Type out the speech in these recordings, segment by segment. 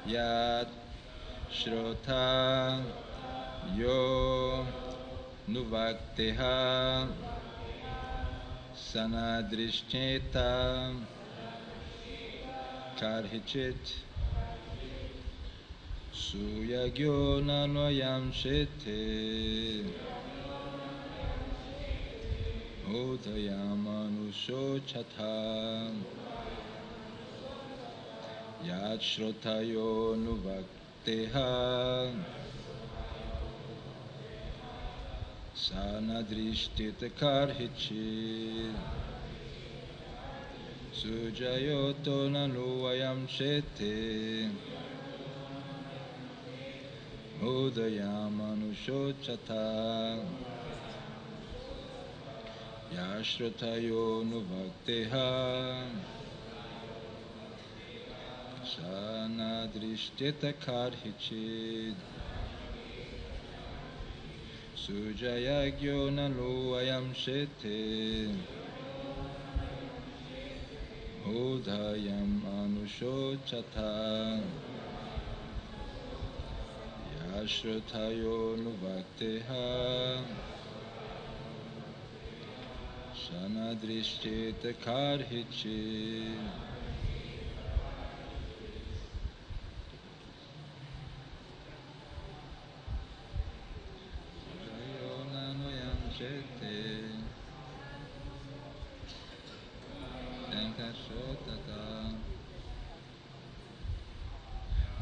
Yat Shrota Yo Nuvakteha Sanadrishcheta Karhichit Suyagyo Nanoyam Shete Udhayamanusho Chatha Yat Shrotayo Nuvakteha Sanadrishtita Karhichit Sujayoto Nanuvayam Shete Udhayamanusho Chatha Yashrotayo Nuvakteha Sanadrishtita Karhichit Sujayagyo Naluvayam Shete Udhayam Anusho Chatha Yashrotayo Nuvakteha Sanadrishtita Karhichit.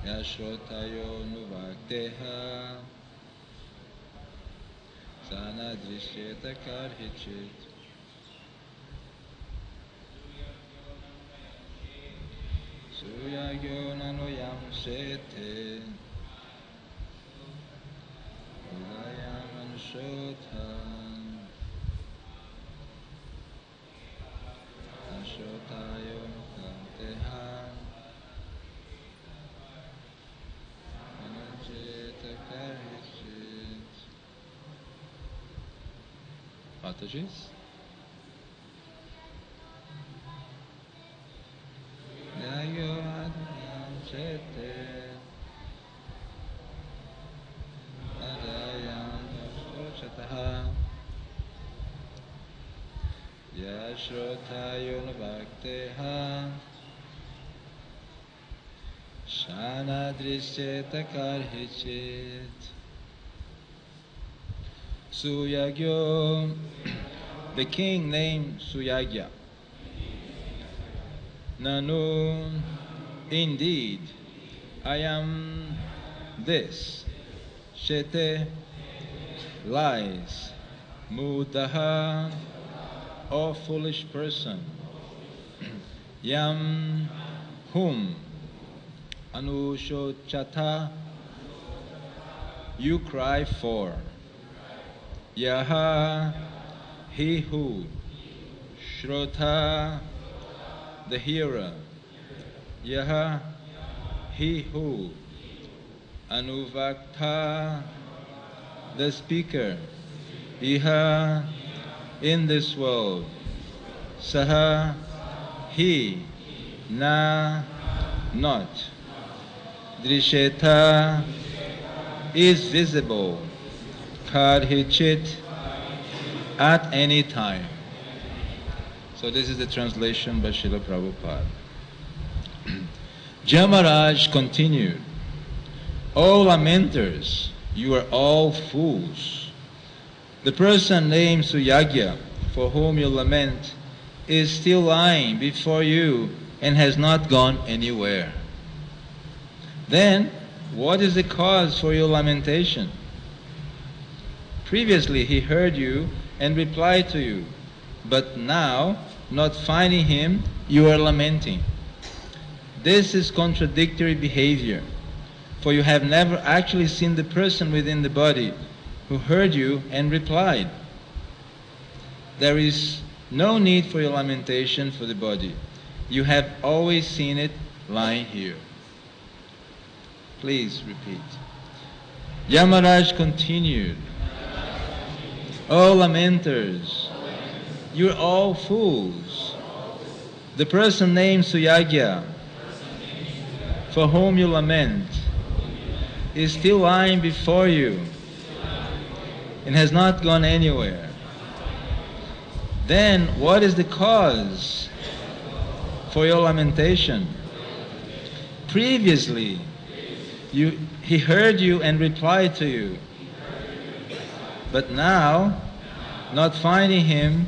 Yashrotayo Nuvakteha Sanadrishteta Karhichit Suyagyo Nanoyam Shete Udayam Anshota Ashrotayo Nuvakteha Mataji's? Yayo Adhyam Shete Adayam Shochataha Yashrotayo Navakteha Shanadrishteta Karhichit Suyagyo. The king named Suyagya. Nanu, indeed, I am this. Shete, lies. Mudaha, O foolish person. Yam, whom. Anushochata, you cry for. Yaha, he who. Shrota, the hearer. Yaha, he who. Anuvakta, the speaker. Iha, in this world. Saha, he. Na, not. Drisheta, is visible. Karhichit, at any time. So this is the translation by Srila Prabhupada. Jamaraj continued, O lamenters, you are all fools. The person named Suyagya, for whom you lament, is still lying before you and has not gone anywhere. Then, what is the cause for your lamentation? Previously he heard you and replied to you, but now, not finding him, you are lamenting. This is contradictory behavior, for you have never actually seen the person within the body who heard you and replied. There is no need for your lamentation for the body. You have always seen it lying here. Please repeat. Yamaraj continued, O lamenters, you're all fools. The person named Suyagya, for whom you lament is still lying before you and has not gone anywhere, then what is the cause for your lamentation? Previously, he heard you and replied to you, but now, not finding him,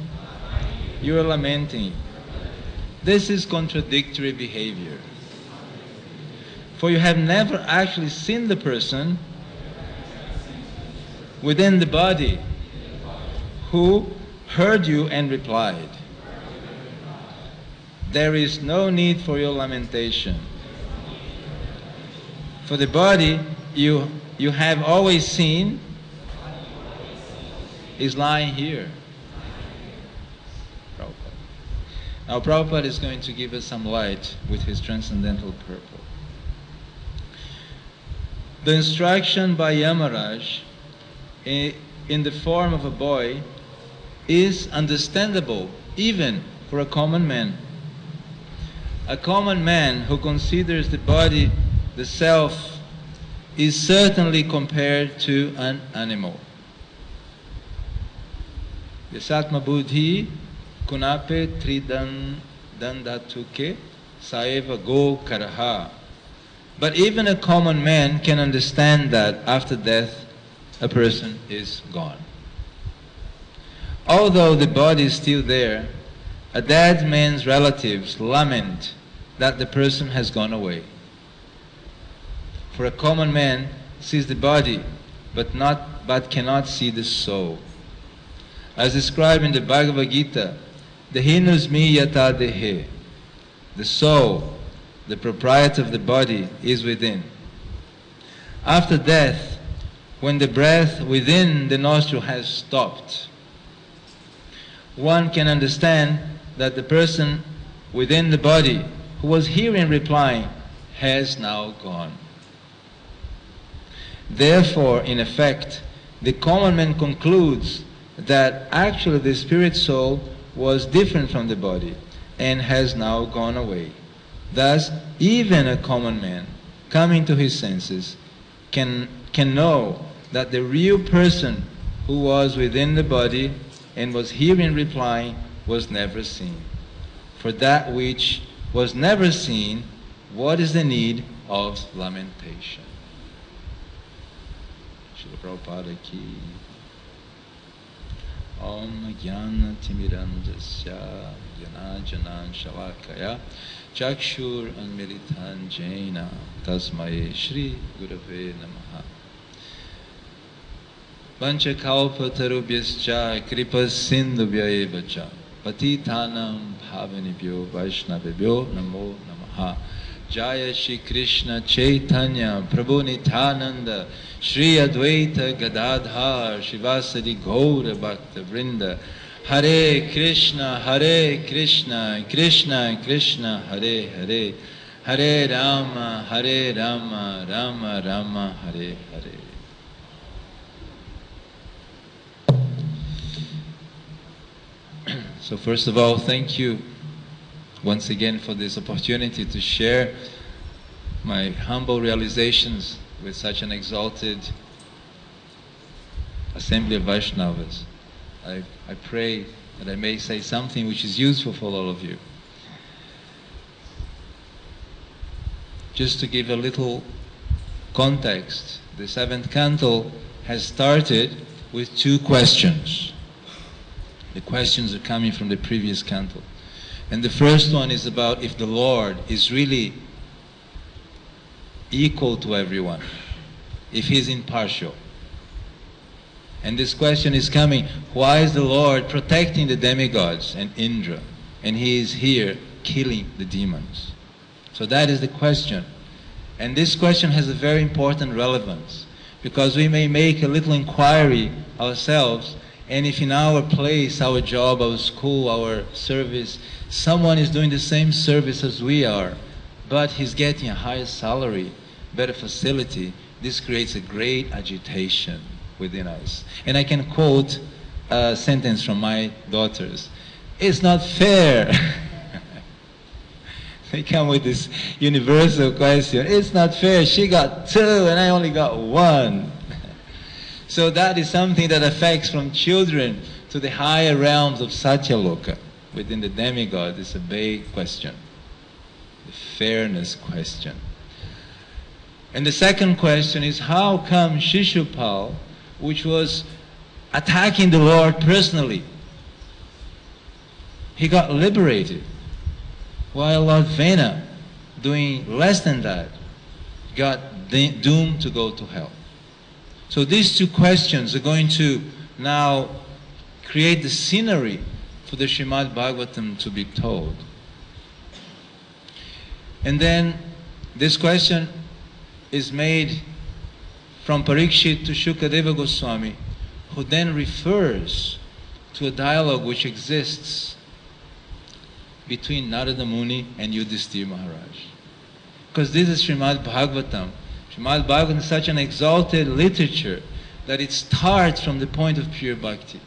you are lamenting. This is contradictory behavior. For you have never actually seen the person within the body who heard you and replied. There is no need for your lamentation. For the body you have always seen is lying here. Prabhupada. Now Prabhupada is going to give us some light with his transcendental purpose. The instruction by Yamaraj in the form of a boy is understandable even for a common man. A common man who considers the body, the self, is certainly compared to an animal. Yasatma buddhi kunape tridandatuke saeva go karaha. But even a common man can understand that after death a person is gone. Although the body is still there, a dead man's relatives lament that the person has gone away. For a common man sees the body but cannot see the soul. As described in the Bhagavad Gita, Dehinusmi yata dehe, the soul, the proprietor of the body, is within. After death, when the breath within the nostril has stopped, one can understand that the person within the body who was hearing replying has now gone. Therefore, in effect, the common man concludes that actually the spirit soul was different from the body and has now gone away. Thus, even a common man, coming to his senses, can know that the real person who was within the body and was hearing replying was never seen. For that which was never seen, what is the need of lamentation? Srila Prabhupada ki. Om Jnana Timirandasya Jnana Janan Shalakaya Chakshur Anmilitan Jaina Tasmaye Shri Gurave Namaha. Panchakalpa Tarubhyascha Kripa Sindhubhya Evacha Patitanam Bhavanibhyo Vaishnavibhyo Namo Namaha. Jaya Shri Krishna Chaitanya Prabhu Nityananda Shri Advaita Gadadhar Shivasadi Gaura Bhakta Vrinda. Hare Krishna Krishna Krishna Hare Hare, Hare Rama Rama Rama Hare Hare. So first of all, thank you once again for this opportunity to share my humble realizations with such an exalted assembly of Vaishnavas. I pray that I may say something which is useful for all of you. Just to give a little context, the seventh canto has started with two questions. The questions are coming from the previous canto. And the first one is about if the Lord is really equal to everyone, if He's impartial. And this question is coming, why is the Lord protecting the demigods and Indra, and He is here killing the demons? So that is the question. And this question has a very important relevance, because we may make a little inquiry ourselves, and if in our place, our job, our school, our service, someone is doing the same service as we are, but he's getting a higher salary, better facility, this creates a great agitation within us. And I can quote a sentence from my daughters. It's not fair. They come with this universal question. It's not fair. She got 2 and I only got 1. So that is something that affects from children to the higher realms of Satyaloka. Within the demigod, it's a big question. The fairness question. And the second question is, how come Shishupal, which was attacking the Lord personally, he got liberated, while Lord Vena, doing less than that, got doomed to go to hell? So these two questions are going to now create the scenery for the Srimad Bhagavatam to be told. And then this question is made from Parikshit to Shukadeva Goswami, who then refers to a dialogue which exists between Narada Muni and Yudhishthira Maharaj. Because this is Srimad Bhagavatam. Srimad Bhagavatam is such an exalted literature that it starts from the point of pure bhakti.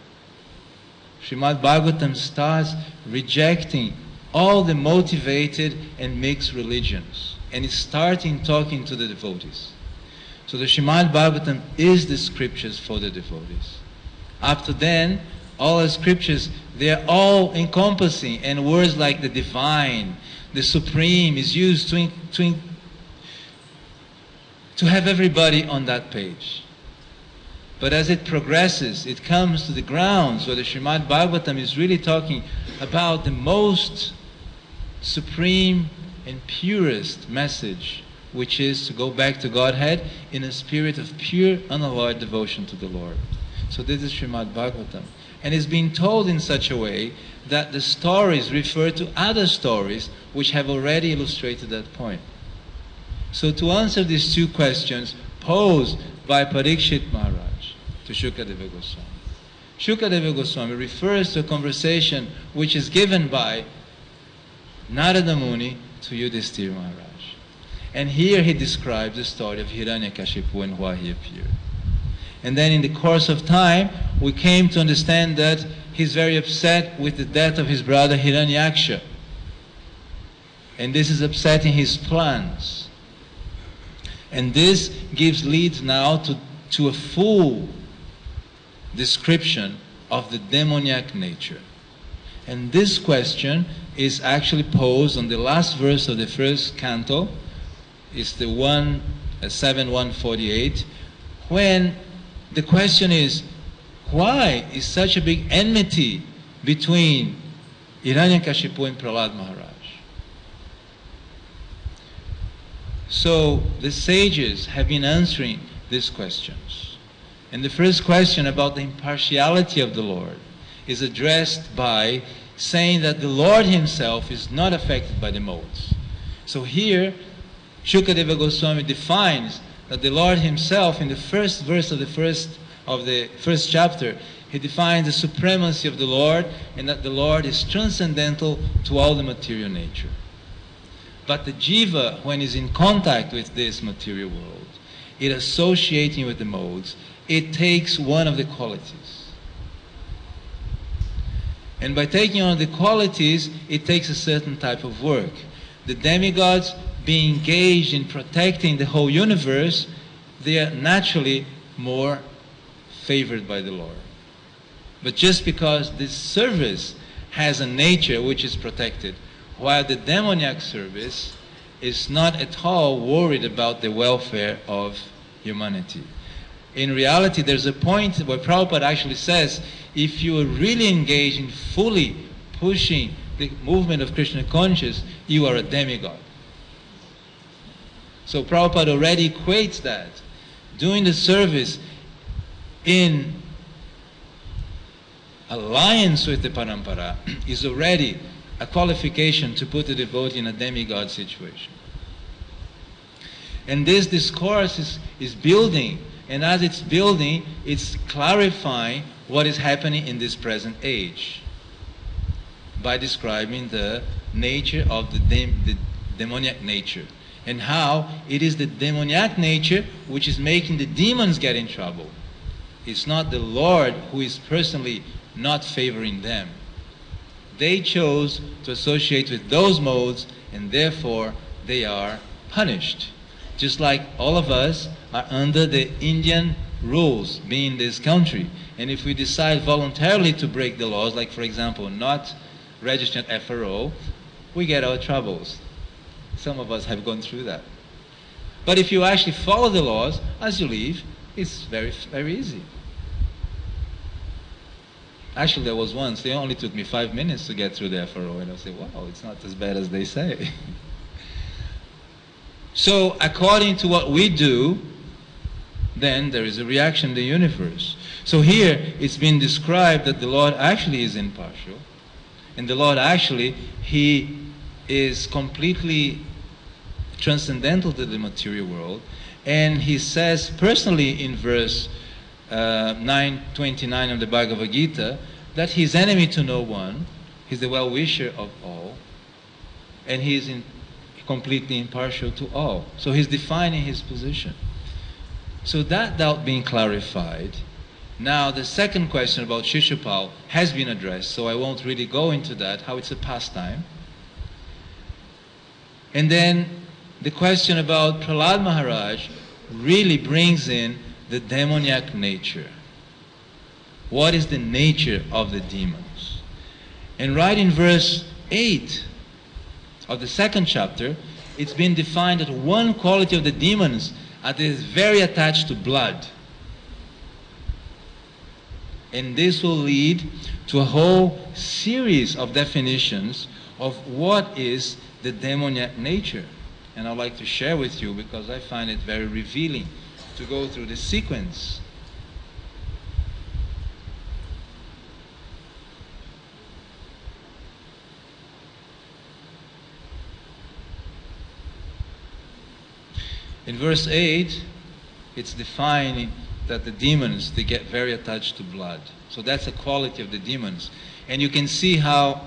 Srimad Bhagavatam starts rejecting all the motivated and mixed religions, and it's starting talking to the devotees. So the Srimad Bhagavatam is the scriptures for the devotees. Up to then, all the scriptures, they are all encompassing, and words like the divine, the supreme is used to have everybody on that page. But as it progresses, it comes to the grounds where the Srimad Bhagavatam is really talking about the most supreme and purest message, which is to go back to Godhead in a spirit of pure, unalloyed devotion to the Lord. So this is Srimad Bhagavatam. And it's being told in such a way that the stories refer to other stories which have already illustrated that point. So to answer these two questions posed by Parikshit Maharaj to Shukadeva Goswami, Shukadeva Goswami refers to a conversation which is given by Narada Muni to Yudhishthira Maharaj. And here he describes the story of Hiranyakashipu and why he appeared. And then in the course of time, we came to understand that he's very upset with the death of his brother Hiranyaksha. And this is upsetting his plans. And this leads now to a full description of the demoniac nature. And this question is actually posed on the last verse of the first canto. It's the 7.148, when the question is, why is such a big enmity between Hiranyakashipu and Prahlad Maharaj? So the sages have been answering these questions. And the first question about the impartiality of the Lord is addressed by saying that the Lord himself is not affected by the modes. So here, Shukadeva Goswami defines that the Lord himself, in the first verse of the first chapter, he defines the supremacy of the Lord, and that the Lord is transcendental to all the material nature. But the jiva, when is in contact with this material world, it associating with the modes, it takes one of the qualities. And by taking on the qualities, it takes a certain type of work. The demigods, being engaged in protecting the whole universe, they are naturally more favored by the Lord. But just because this service has a nature which is protected, while the demoniac service is not at all worried about the welfare of humanity. In reality, there's a point where Prabhupada actually says, if you are really engaged in fully pushing the movement of Krishna consciousness, you are a demigod. So Prabhupada already equates that. Doing the service in alliance with the parampara is already a qualification to put the devotee in a demigod situation. And this discourse is building, and as it's building, it's clarifying what is happening in this present age by describing the nature of the demoniac nature, and how it is the demoniac nature which is making the demons get in trouble. It's not the Lord who is personally not favoring them. They chose to associate with those modes, and therefore they are punished. Just like all of us are under the Indian rules, being this country. And if we decide voluntarily to break the laws, like for example, not registering at FRO, we get our troubles. Some of us have gone through that. But if you actually follow the laws as you leave, it's very, very easy. Actually, there was once, it only took me 5 minutes to get through the FRO, and I said, wow, it's not as bad as they say. So, according to what we do, then there is a reaction in the universe. So here, it's been described that the Lord actually is impartial, and the Lord actually, He is completely transcendental to the material world, and He says personally in verse 9:29 of the Bhagavad Gita that He's enemy to no one, He's the well-wisher of all, and He is completely impartial to all. So He's defining His position. So that doubt being clarified, now the second question about Shishupal has been addressed, so I won't really go into that, how it's a pastime. And then the question about Prahlad Maharaj really brings in the demoniac nature. What is the nature of the demons? And right in verse 8 of the second chapter, it's been defined that one quality of the demons is very attached to blood. And this will lead to a whole series of definitions of what is the demoniac nature. And I'd like to share with you because I find it very revealing to go through the sequence. In verse 8, it's defining that the demons, they get very attached to blood. So that's a quality of the demons. And you can see how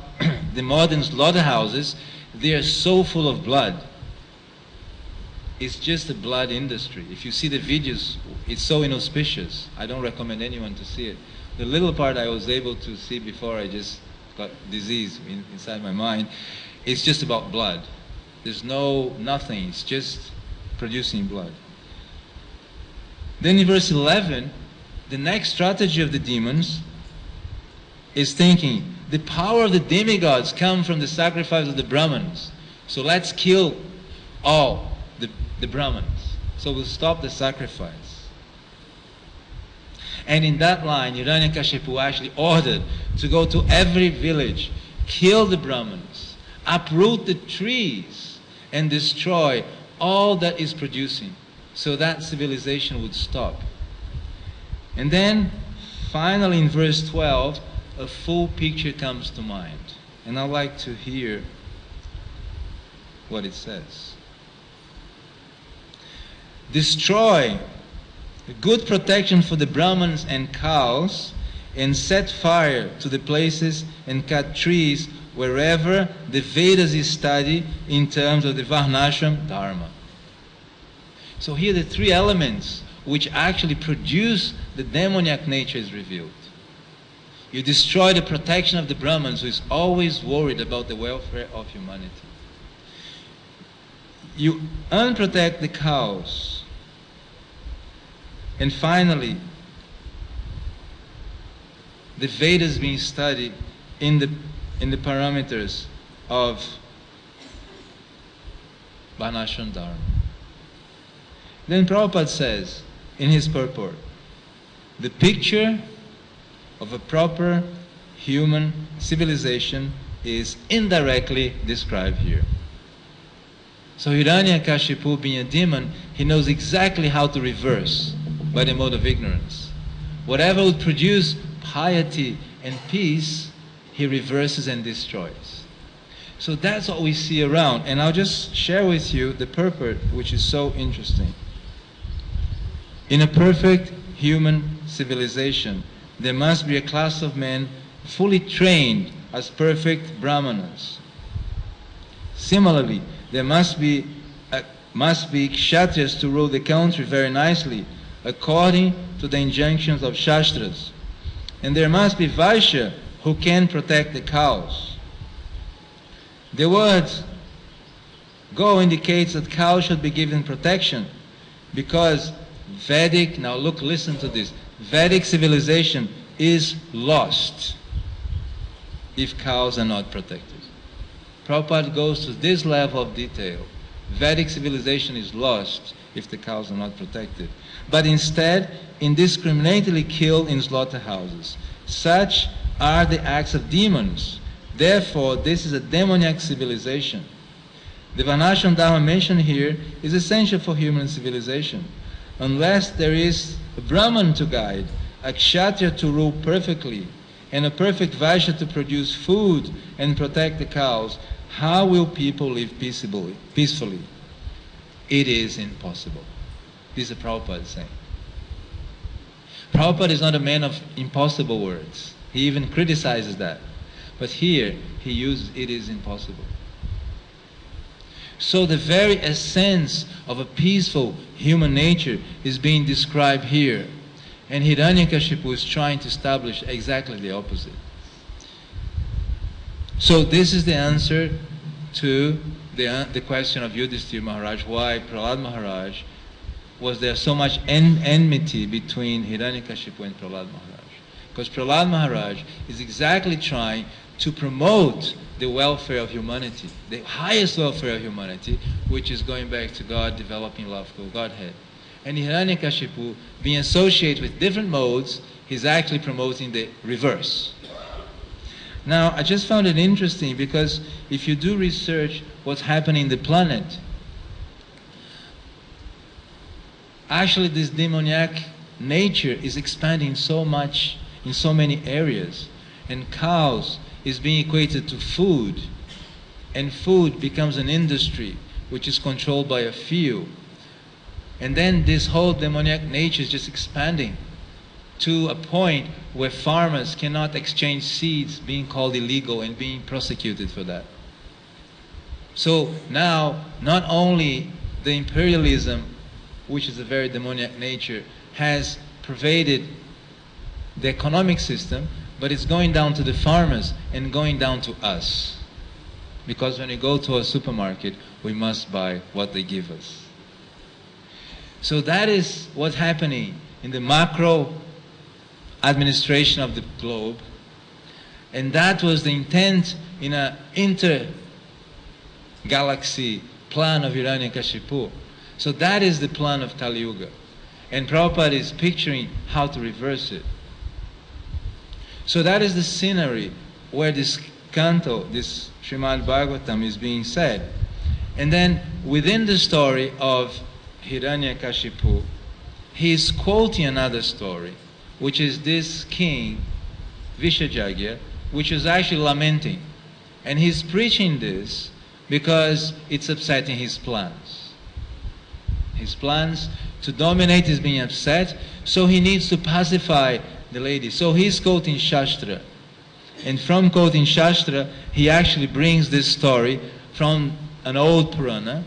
the modern slaughterhouses, they are so full of blood. It's just a blood industry. If you see the videos, it's so inauspicious. I don't recommend anyone to see it. The little part I was able to see before I just got disease inside my mind, it's just about blood. There's nothing. It's just producing blood. Then in verse 11, the next strategy of the demons is thinking, the power of the demigods come from the sacrifice of the Brahmins. So let's kill all the Brahmins. So we'll stop the sacrifice. And in that line, Hiranyakashipu actually ordered to go to every village, kill the Brahmins, uproot the trees, and destroy all that is producing, so that civilization would stop. And then, finally in verse 12, a full picture comes to mind. And I'd like to hear what it says. Destroy good protection for the Brahmins and cows, and set fire to the places and cut trees wherever the Vedas is studied in terms of the Varnashram Dharma. So here the three elements which actually produce the demoniac nature is revealed. You destroy the protection of the Brahmins, who is always worried about the welfare of humanity. You unprotect the cows. And finally, the Vedas being studied in the parameters of Varnashram Dharma. Then Prabhupada says in his purport, the picture of a proper human civilization is indirectly described here. So Hiranyakashipu, being a demon, he knows exactly how to reverse by the mode of ignorance. Whatever would produce piety and peace, he reverses and destroys. So that's what we see around. And I'll just share with you the purport, which is so interesting. In a perfect human civilization, there must be a class of men fully trained as perfect brahmanas. Similarly, there must be kshatriyas to rule the country very nicely, according to the injunctions of Shastras. And there must be Vaishya who can protect the cows. The word go indicates that cows should be given protection because Vedic, now look, listen to this, Vedic civilization is lost if cows are not protected. Prabhupada goes to this level of detail. Vedic civilization is lost if the cows are not protected, but instead indiscriminately killed in slaughterhouses. Such are the acts of demons. Therefore, this is a demoniac civilization. The Varnashram Dharma mentioned here is essential for human civilization. Unless there is a Brahman to guide, a Kshatriya to rule perfectly, and a perfect Vaishya to produce food and protect the cows, how will people live peacefully? It is impossible. This is Prabhupada saying. Prabhupada is not a man of impossible words. He even criticizes that. But here, he uses it is impossible. So the very essence of a peaceful human nature is being described here. And Hiranyakashipu is trying to establish exactly the opposite. So this is the answer to the question of Yudhishthira Maharaj, why Prahlad Maharaj, was there so much enmity between Hiranyakashipu and Prahlad Maharaj? Because Prahlad Maharaj is exactly trying to promote the welfare of humanity, the highest welfare of humanity, which is going back to God, developing love for Godhead. And Hiranyakashipu, being associated with different modes, he's actually promoting the reverse. Now, I just found it interesting because if you do research what's happening in the planet, actually this demoniac nature is expanding so much in so many areas. And cows is being equated to food. And food becomes an industry which is controlled by a few. And then this whole demoniac nature is just expanding to a point where farmers cannot exchange seeds, being called illegal and being prosecuted for that. So now, not only the imperialism, which is a very demoniac nature, has pervaded the economic system, but it's going down to the farmers and going down to us. Because when we go to a supermarket, we must buy what they give us. So that is what's happening in the macro administration of the globe, and that was the intent in an inter-galaxy plan of Hiranyakashipu. So that is the plan of Kali Yuga, and Prabhupada is picturing how to reverse it. So that is the scenery where this canto, this Srimad Bhagavatam is being said. And then within the story of Hiranyakashipu, he is quoting another story, which is this king, Vishajagya, which is actually lamenting. And he's preaching this because it's upsetting his plans. His plans to dominate is being upset, so he needs to pacify the lady. So he's quoting Shastra. And from quoting Shastra, he actually brings this story from an old Purana.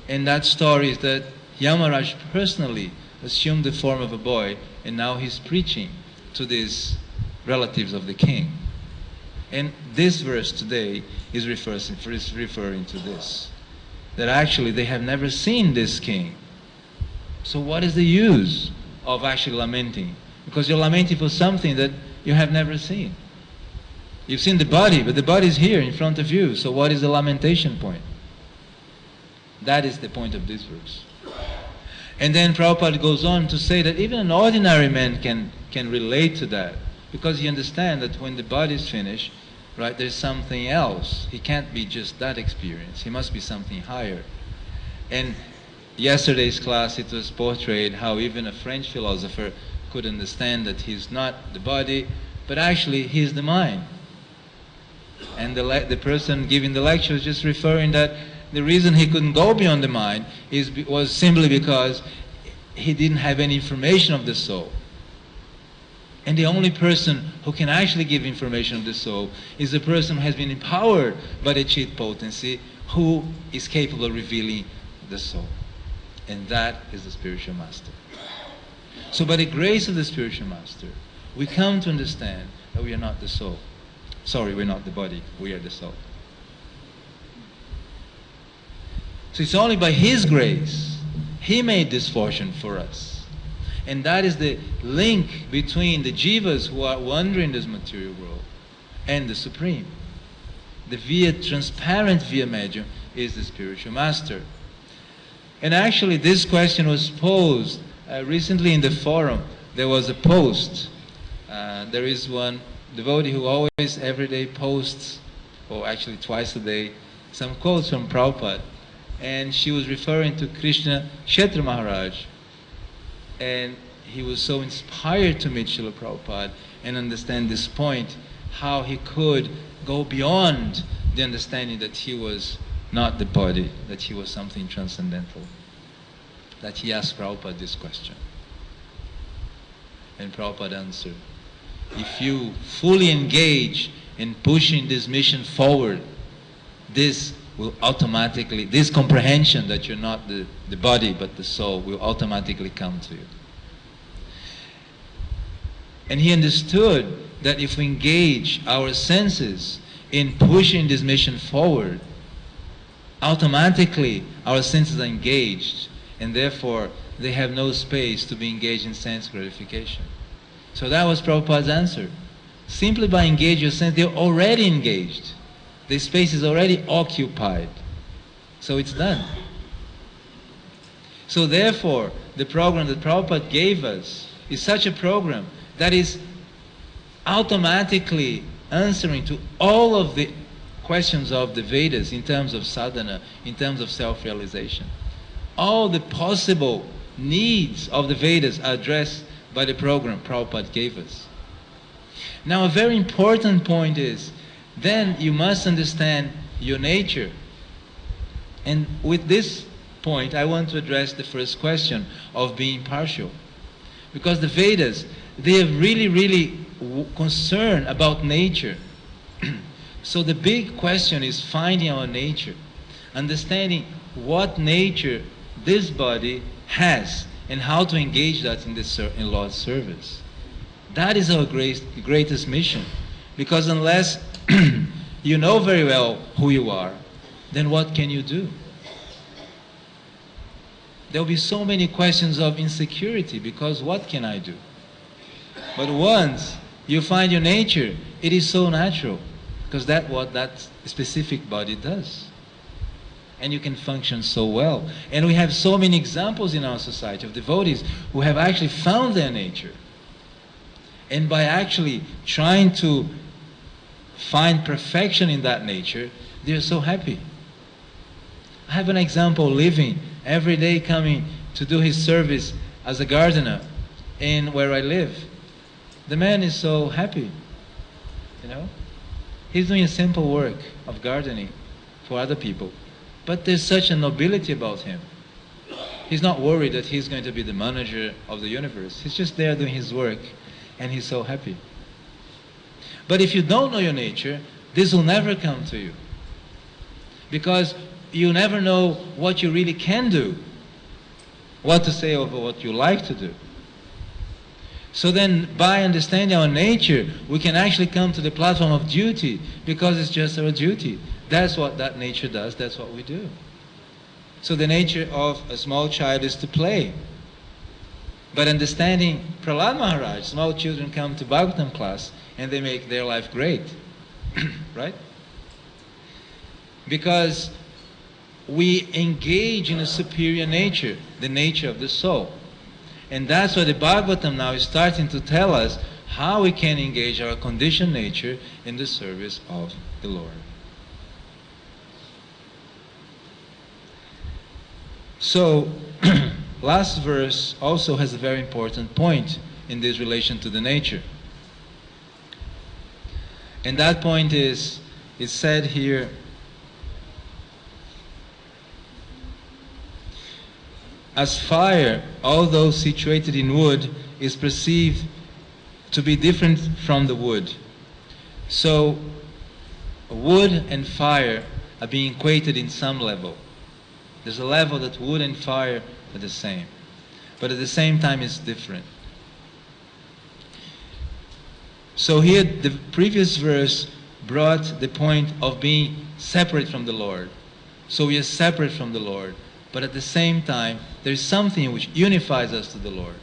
And that story is that Yamaraj personally assumed the form of a boy, and now he's preaching to these relatives of the king. And this verse today is referring to this, that actually they have never seen this king. So what is the use of actually lamenting? Because you're lamenting for something that you have never seen. You've seen the body, but the body is here in front of you. So what is the lamentation point? That is the point of this verse. And then Prabhupada goes on to say that even an ordinary man can relate to that, because he understands that when the body is finished, right, there's something else. He can't be just that experience. He must be something higher. And yesterday's class, it was portrayed how even a French philosopher could understand that he's not the body, but actually he's the mind. And the person giving the lecture was just referring that the reason he couldn't go beyond the mind was simply because he didn't have any information of the soul. And the only person who can actually give information of the soul is the person who has been empowered by the Chit potency, who is capable of revealing the soul. And that is the spiritual master. So by the grace of the spiritual master, we come to understand that we are not the soul. Sorry, we're not the body, we are the soul. So it's only by His grace. He made this fortune for us. And that is the link between the jivas who are wandering this material world and the Supreme. The via transparent via medium is the spiritual master. And actually this question was posed recently in the forum. There was a post. There is one devotee who always every day posts, or actually twice a day, some quotes from Prabhupada. And she was referring to Krishna Kshetra Maharaj. And he was so inspired to meet Srila Prabhupada and understand this point, how he could go beyond the understanding that he was not the body, that he was something transcendental. That he asked Prabhupada this question. And Prabhupada answered, if you fully engage in pushing this mission forward, this will automatically, this comprehension that you're not the body but the soul will automatically come to you. And he understood that if we engage our senses in pushing this mission forward, automatically our senses are engaged, and therefore they have no space to be engaged in sense gratification. So that was Prabhupada's answer. Simply by engaging your sense, they're already engaged. The space is already occupied. So it's done. So therefore, the program that Prabhupada gave us is such a program that is automatically answering to all of the questions of the Vedas in terms of sadhana, in terms of self-realization. All the possible needs of the Vedas are addressed by the program Prabhupada gave us. Now a very important point is, then you must understand your nature. And with this point, I want to address the first question of being partial. Because the Vedas, they are really concerned about nature. So the big question is finding our nature, understanding what nature this body has and how to engage that in Lord's service. That is our greatest mission. Because unless you know very well who you are, then what can you do? There will be so many questions of insecurity, because what can I do? But once you find your nature, it is so natural, because that's what that specific body does. And you can function so well. And we have so many examples in our society of devotees who have actually found their nature. And by actually trying to find perfection in that nature, they are so happy. I have an example living every day, coming to do his service as a gardener in where I live. The man is so happy, you know. He's doing a simple work of gardening for other people, but there's such a nobility about him. He's not worried that he's going to be the manager of the universe. He's just there doing his work, and he's so happy. But if you don't know your nature, this will never come to you, because you never know what you really can do, what to say over what you like to do. So then, by understanding our nature, we can actually come to the platform of duty, because it's just our duty. That's what that nature does, that's what we do. So the nature of a small child is to play. But understanding Prahlad Maharaj, small children come to Bhagavatam class and they make their life great. Right? Because we engage in a superior nature, the nature of the soul. And that's why the Bhagavatam now is starting to tell us how we can engage our conditioned nature in the service of the Lord. So, last verse also has a very important point in this relation to the nature. And that point is, it's said here, as fire, although situated in wood, is perceived to be different from the wood. So, wood and fire are being equated in some level. There's a level that wood and fire are the same, but at the same time it's different. So here the previous verse brought the point of being separate from the Lord. So we are separate from the Lord, but at the same time, there is something which unifies us to the Lord.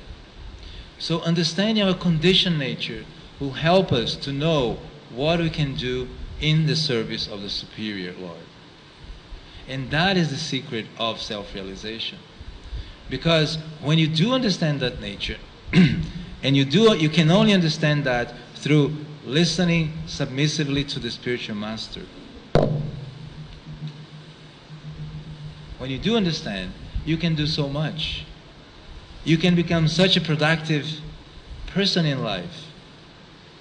So understanding our conditioned nature will help us to know what we can do in the service of the superior Lord. And that is the secret of self-realization. Because when you do understand that nature, and you can only understand that through listening submissively to the spiritual master. When you do understand, you can do so much. You can become such a productive person in life.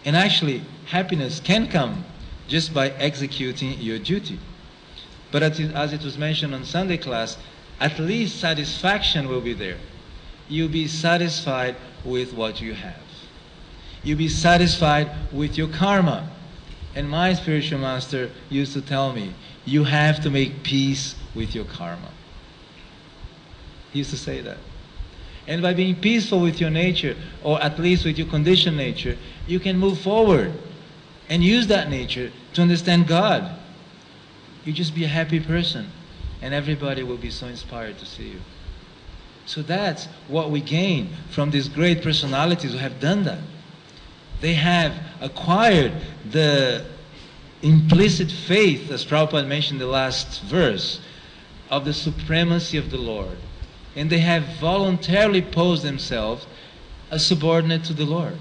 And actually, happiness can come just by executing your duty. But as it was mentioned on Sunday class, at least satisfaction will be there. You'll be satisfied with what you have. You'll be satisfied with your karma. And my spiritual master used to tell me, you have to make peace with your karma. He used to say that. And by being peaceful with your nature, or at least with your conditioned nature, you can move forward and use that nature to understand God. You just be a happy person, and everybody will be so inspired to see you. So that's what we gain from these great personalities who have done that. They have acquired the implicit faith, as Prabhupada mentioned in the last verse, of the supremacy of the Lord. And they have voluntarily posed themselves as subordinate to the Lord.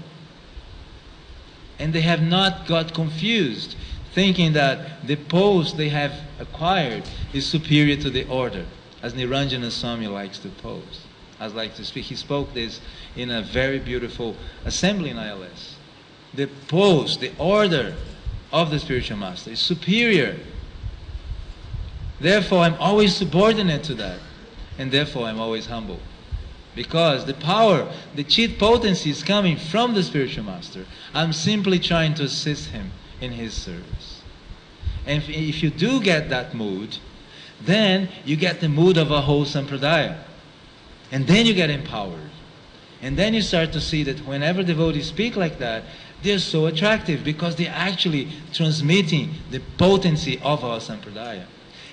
And they have not got confused, thinking that the post they have acquired is superior to the order, as Niranjana Swami likes to pose. I'd like to speak. He spoke this in a very beautiful assembly in ILS. The post, the order of the spiritual master is superior. Therefore, I'm always subordinate to that. And therefore, I'm always humble. Because the power, the chit potency is coming from the spiritual master. I'm simply trying to assist him in his service. And if you do get that mood, then you get the mood of a whole sampradaya. And then you get empowered. And then you start to see that whenever devotees speak like that, they're so attractive because they're actually transmitting the potency of our sampradaya.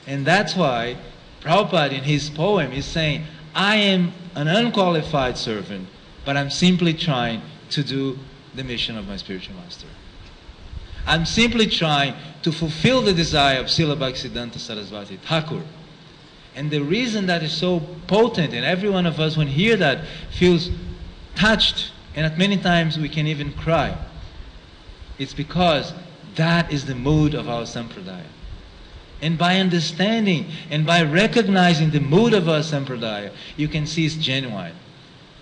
And that's why Prabhupada in his poem is saying, I am an unqualified servant, but I'm simply trying to do the mission of my spiritual master. I'm simply trying to fulfill the desire of Srila Bhaktisiddhanta Saraswati Thakur. And the reason that is so potent, and every one of us when hear that feels touched, and at many times we can even cry, it's because that is the mood of our sampradaya. And by understanding and by recognizing the mood of our sampradaya, you can see it's genuine.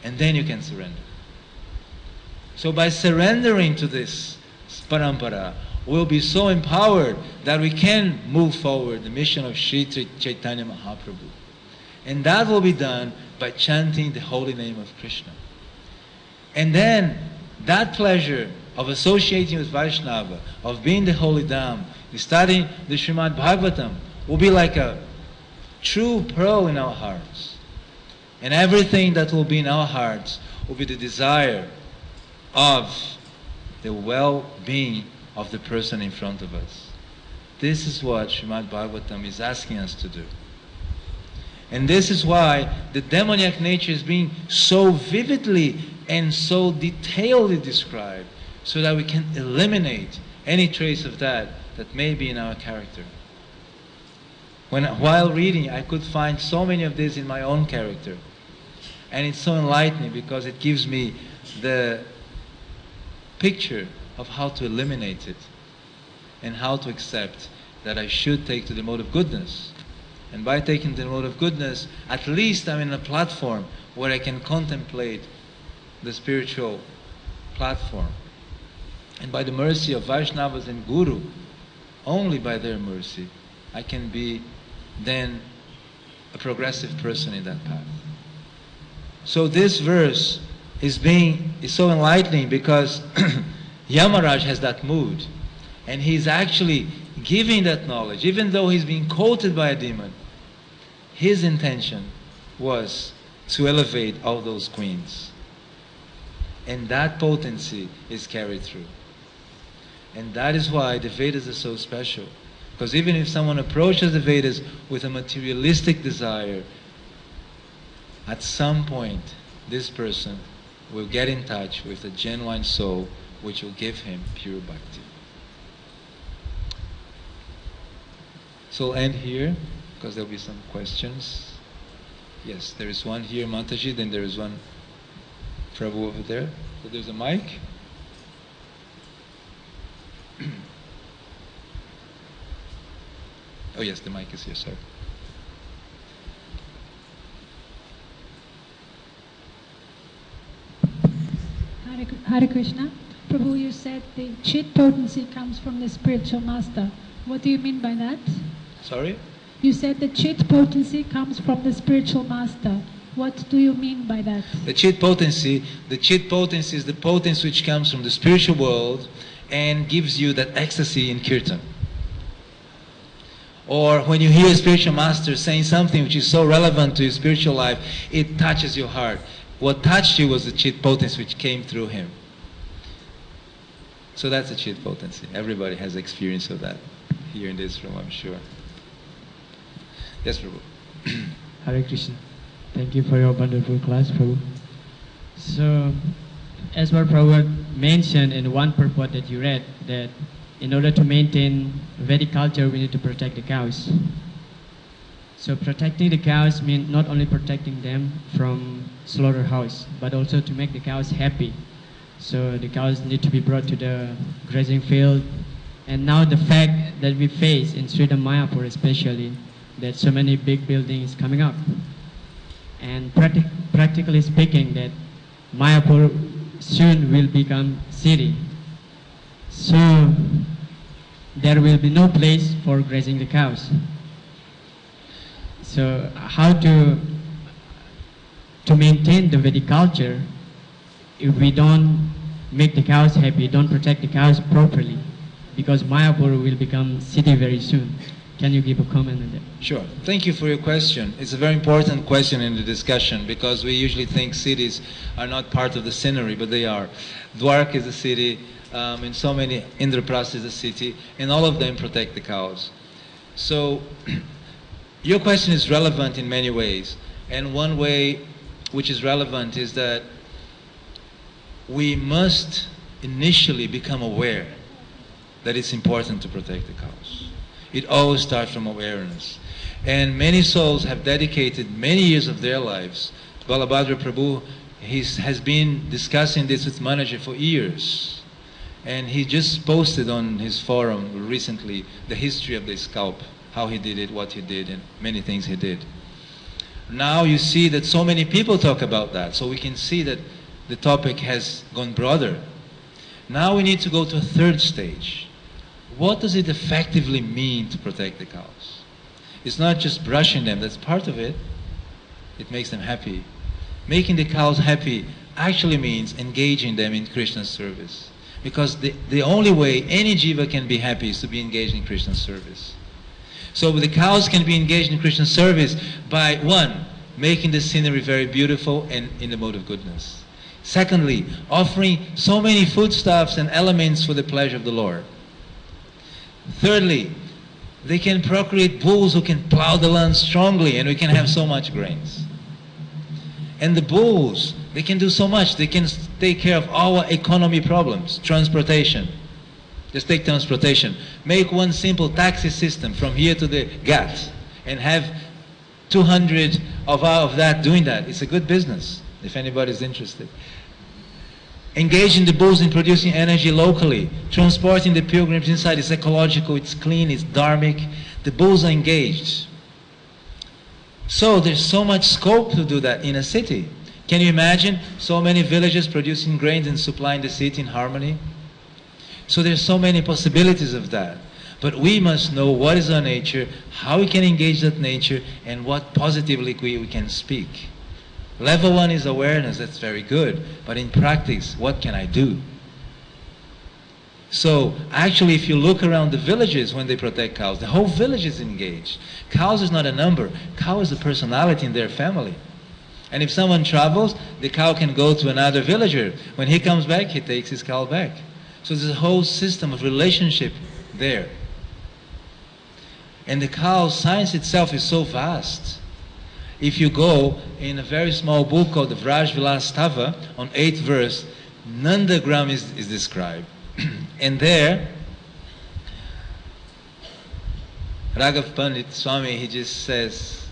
And then you can surrender. So by surrendering to this parampara, we'll be so empowered that we can move forward the mission of Sri Chaitanya Mahaprabhu. And that will be done by chanting the holy name of Krishna. And then that pleasure of associating with Vaishnava, of being the holy Dham, studying the Srimad Bhagavatam, will be like a true pearl in our hearts. And everything that will be in our hearts will be the desire of the well-being of the person in front of us. This is what Srimad Bhagavatam is asking us to do. And this is why the demoniac nature is being so vividly and so detailedly described, so that we can eliminate any trace of that may be in our character. While reading, I could find so many of this in my own character. And it's so enlightening because it gives me the picture of how to eliminate it and how to accept that I should take to the mode of goodness. And by taking the mode of goodness, at least I'm in a platform where I can contemplate the spiritual platform. And by the mercy of Vaishnavas and Guru, only by their mercy, I can be then a progressive person in that path. So this verse is so enlightening because Yamaraj has that mood, and he's actually giving that knowledge. Even though he's being quoted by a demon, his intention was to elevate all those queens. And that potency is carried through. And that is why the Vedas are so special. Because even if someone approaches the Vedas with a materialistic desire, at some point this person will get in touch with a genuine soul which will give him pure bhakti. So I'll end here because there will be some questions. Yes, there is one here, Mataji, then there is one Prabhu over there. So there's a mic. Oh yes, the mic is here, sir. Hare Krishna. Prabhu, you said the chit potency comes from the spiritual master. What do you mean by that? Sorry? You said the chit potency comes from the spiritual master. What do you mean by that? The chit potency is the potency which comes from the spiritual world and gives you that ecstasy in kirtan. Or when you hear a spiritual master saying something which is so relevant to your spiritual life, it touches your heart. What touched you was the chit potency which came through him. So that's the chit potency. Everybody has experience of that here in this room, I'm sure. Yes, Prabhu. Hare Krishna. Thank you for your wonderful class, Prabhu. So, as what Prabhu mentioned in one purport that you read, that in order to maintain Vedic culture, we need to protect the cows. So protecting the cows means not only protecting them from slaughterhouse, but also to make the cows happy. So the cows need to be brought to the grazing field. And now the fact that we face in Sridham Mayapur especially, that so many big buildings coming up. And practically speaking, that Mayapur soon will become city. So there will be no place for grazing the cows. So how to maintain the Vedic culture if we don't make the cows happy, don't protect the cows properly? Because Mayapur will become city very soon. Can you give a comment on that? Sure. Thank you for your question. It's a very important question in the discussion because we usually think cities are not part of the scenery, but they are. Dwarka is a city, and so many, Indraprastha is a city, and all of them protect the cows. So your question is relevant in many ways, and one way which is relevant is that we must initially become aware that it's important to protect the cows. It always starts from awareness. And many souls have dedicated many years of their lives. Balabhadra Prabhu has been discussing this with Manager for years. And he just posted on his forum recently the history of the scalp, how he did it, what he did, and many things he did. Now you see that so many people talk about that, so we can see that the topic has gone broader. Now we need to go to a third stage. What does it effectively mean to protect the cows? It's not just brushing them, that's part of it. It makes them happy. Making the cows happy actually means engaging them in Krishna's service. Because the only way any jiva can be happy is to be engaged in Krishna's service. So the cows can be engaged in Krishna's service by, one, making the scenery very beautiful and in the mode of goodness. Secondly, offering so many foodstuffs and elements for the pleasure of the Lord. Thirdly, they can procreate bulls who can plow the land strongly and we can have so much grains. And the bulls, they can do so much. They can take care of our economy problems. Transportation. Just take transportation. Make one simple taxi system from here to the Ghat and have 200 of that doing that. It's a good business if anybody's interested. Engaging the bulls in producing energy locally, transporting the pilgrims inside. It's ecological, it's clean, it's dharmic. The bulls are engaged. So there's so much scope to do that in a city. Can you imagine so many villages producing grains and supplying the city in harmony? So there's so many possibilities of that. But we must know what is our nature, how we can engage that nature, and what positively we can speak. Level 1 is awareness, that's very good. But in practice, what can I do? So actually, if you look around the villages when they protect cows, the whole village is engaged. Cows is not a number. Cow is a personality in their family. And if someone travels, the cow can go to another villager. When he comes back, he takes his cow back. So there's a whole system of relationship there. And the cow science itself is so vast. If you go in a very small book called the Vraj Vilastava, on 8th verse, Nandagram is described. And there, Raghav Pandit Swami, he just says,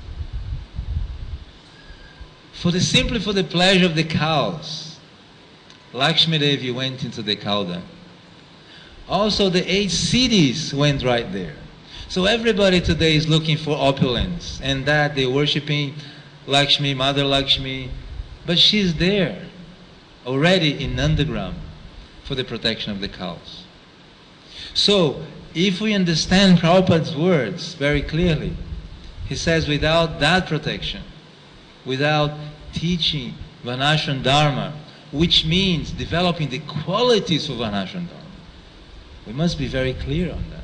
simply for the pleasure of the cows, Lakshmi Devi went into the cow dung. Also the 8 cities went right there. So everybody today is looking for opulence, and that they're worshipping Lakshmi, Mother Lakshmi, but she's there already in Nandagram for the protection of the cows. So if we understand Prabhupada's words very clearly, he says without that protection, without teaching Varnashram Dharma, which means developing the qualities of Varnashram Dharma, we must be very clear on that.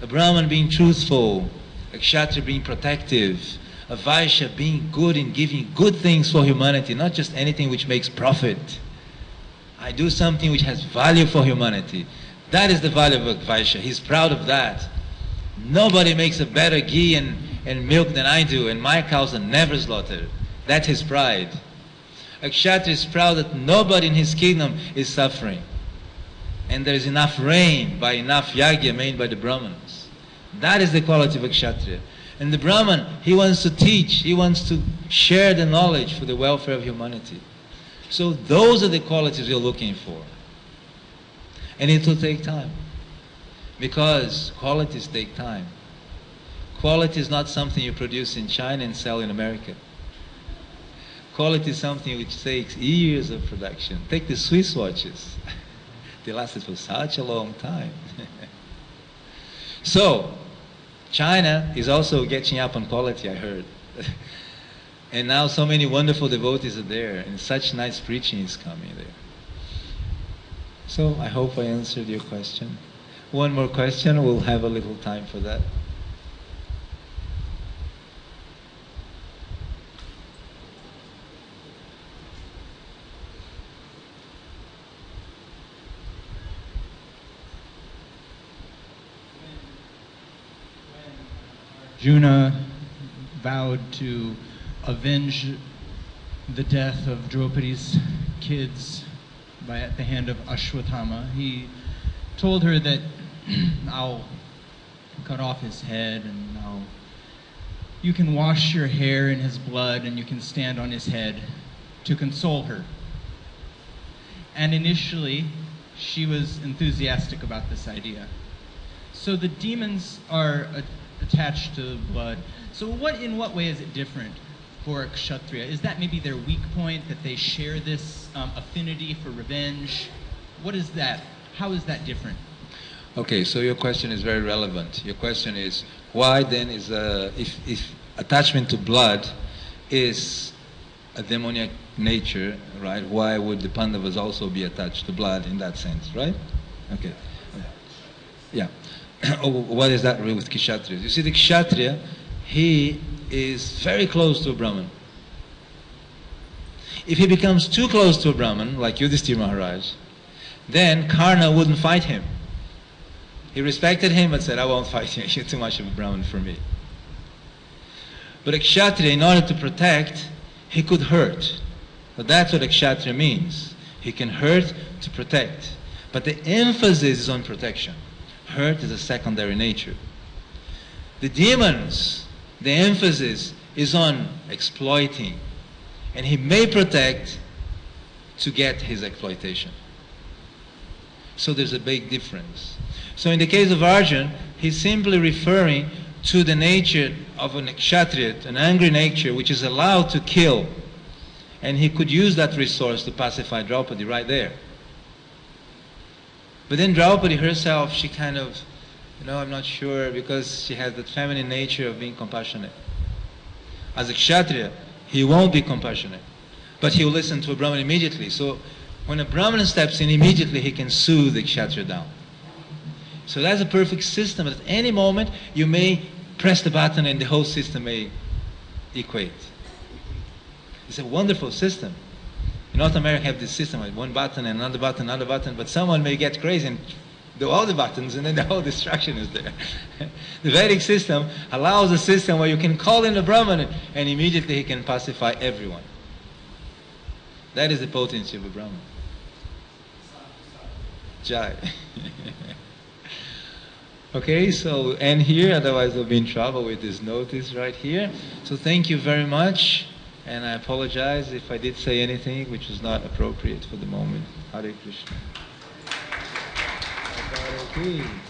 A Brahman being truthful, a Kshatriya being protective, a Vaishya being good in giving good things for humanity, not just anything which makes profit. I do something which has value for humanity. That is the value of a Vaishya. He's proud of that. Nobody makes a better ghee and milk than I do, and my cows are never slaughtered. That's his pride. A Kshatriya is proud that nobody in his kingdom is suffering. And there is enough rain by enough yagya made by the Brahmins. That is the quality of a Kshatriya. And the Brahman, he wants to teach, he wants to share the knowledge for the welfare of humanity. So those are the qualities we're looking for. And it will take time. Because qualities take time. Quality is not something you produce in China and sell in America. Quality is something which takes years of production. Take the Swiss watches. They lasted for such a long time. So, China is also catching up on quality, I heard. And now so many wonderful devotees are there, and such nice preaching is coming there. So, I hope I answered your question. One more question, we'll have a little time for that. Arjuna vowed to avenge the death of Draupadi's kids at the hand of Ashwatthama. He told her that I'll cut off his head and you can wash your hair in his blood and you can stand on his head to console her. And initially, she was enthusiastic about this idea. So the demons are attached to blood. So in what way is it different for a Kshatriya? Is that maybe their weak point, that they share this affinity for revenge? What is that? How is that different? Okay, so your question is very relevant. Your question is, why then is, if attachment to blood is a demoniac nature, right, why would the Pandavas also be attached to blood in that sense, right? Okay. Yeah. What is that with Kshatriyas? You see, the Kshatriya, he is very close to a Brahman. If he becomes too close to a Brahman, like Yudhishthira Maharaj, then Karna wouldn't fight him. He respected him but said, I won't fight you, you're too much of a Brahman for me. But a Kshatriya, in order to protect, he could hurt. But that's what a Kshatriya means. He can hurt to protect. But the emphasis is on protection. Hurt is a secondary nature. The demons, the emphasis is on exploiting. And he may protect to get his exploitation. So there's a big difference. So in the case of Arjuna, he's simply referring to the nature of a Kshatriya, an angry nature which is allowed to kill. And he could use that resource to pacify Draupadi right there. But then Draupadi herself, she kind of, I'm not sure, because she has that feminine nature of being compassionate. As a Kshatriya, he won't be compassionate, but he will listen to a Brahman immediately. So when a Brahman steps in, immediately he can soothe the Kshatriya down. So that's a perfect system. At any moment, you may press the button and the whole system may equate. It's a wonderful system. In North America, have this system, like one button and another button, but someone may get crazy and all the buttons, and then the whole destruction is there. The Vedic system allows a system where you can call in the Brahman and immediately he can pacify everyone. That is the potency of a Brahman. Jai. Okay, so end here, otherwise we'll be in trouble with this notice right here. So thank you very much, and I apologize if I did say anything which was not appropriate for the moment. Hare Krishna. Hare Krishna.